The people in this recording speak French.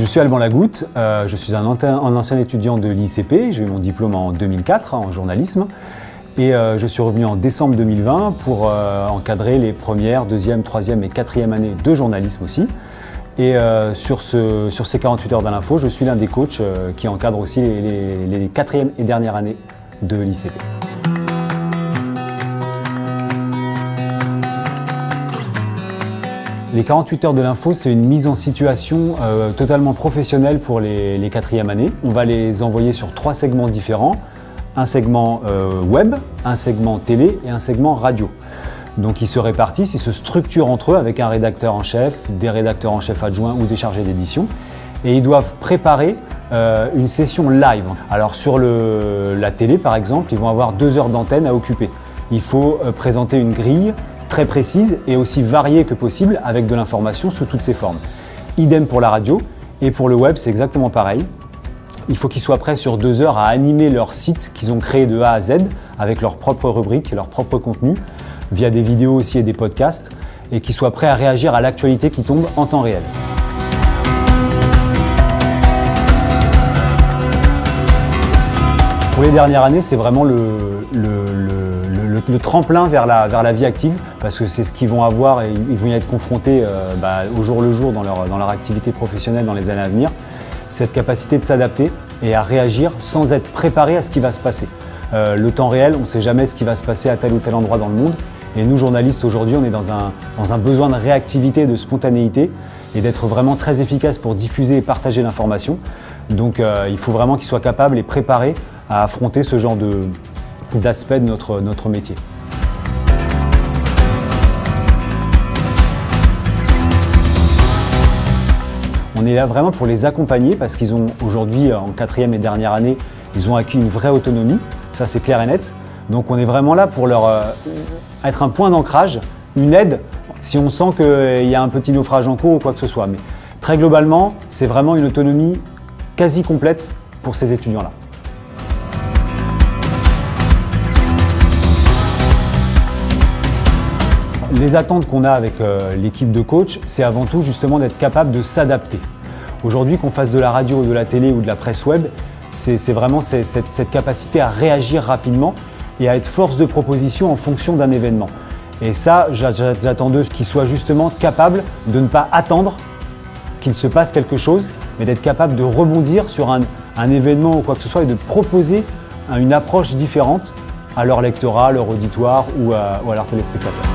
suis Alban Lagoutte, je suis un ancien étudiant de l'ICP, j'ai eu mon diplôme en 2004 en journalisme et je suis revenu en décembre 2020 pour encadrer les premières, deuxième, troisième et quatrième années de journalisme aussi. Et sur ces 48 heures de l'info, je suis l'un des coachs qui encadre aussi les quatrième et dernières années de l'ICP. Les 48 heures de l'info, c'est une mise en situation totalement professionnelle pour les quatrièmes années. On va les envoyer sur 3 segments différents, un segment web, un segment télé et un segment radio. Donc ils se répartissent, ils se structurent entre eux avec un rédacteur en chef, des rédacteurs en chef adjoints ou des chargés d'édition. Et ils doivent préparer une session live. Alors sur la télé par exemple, ils vont avoir 2 heures d'antenne à occuper. Il faut présenter une grille très précise et aussi variée que possible avec de l'information sous toutes ses formes. Idem pour la radio et pour le web, c'est exactement pareil. Il faut qu'ils soient prêts sur 2 heures à animer leur site qu'ils ont créé de A à Z avec leurs propres rubriques et leurs propres contenus via des vidéos aussi et des podcasts et qu'ils soient prêts à réagir à l'actualité qui tombe en temps réel. Pour les dernières années, c'est vraiment le tremplin vers la vie active parce que c'est ce qu'ils vont avoir et ils vont y être confrontés au jour le jour dans leur activité professionnelle dans les années à venir. Cette capacité de s'adapter et à réagir sans être préparé à ce qui va se passer. Le temps réel, on ne sait jamais ce qui va se passer à tel ou tel endroit dans le monde et nous journalistes aujourd'hui on est dans un besoin de réactivité, de spontanéité et d'être vraiment très efficace pour diffuser et partager l'information. Donc il faut vraiment qu'ils soient capables et préparés à affronter ce genre d'aspect de notre métier. On est là vraiment pour les accompagner parce qu'ils ont aujourd'hui, en quatrième et dernière année, ils ont acquis une vraie autonomie, ça c'est clair et net. Donc on est vraiment là pour leur être un point d'ancrage, une aide si on sent qu'il y a un petit naufrage en cours ou quoi que ce soit. Mais très globalement, c'est vraiment une autonomie quasi complète pour ces étudiants-là. Les attentes qu'on a avec l'équipe de coach, c'est avant tout justement d'être capable de s'adapter. Aujourd'hui, qu'on fasse de la radio, de la télé ou de la presse web, c'est vraiment cette capacité à réagir rapidement et à être force de proposition en fonction d'un événement. Et ça, j'attends d'eux qu'ils soient justement capables de ne pas attendre qu'il se passe quelque chose, mais d'être capables de rebondir sur un événement ou quoi que ce soit et de proposer une approche différente à leur lectorat, à leur auditoire ou à leurs téléspectateurs.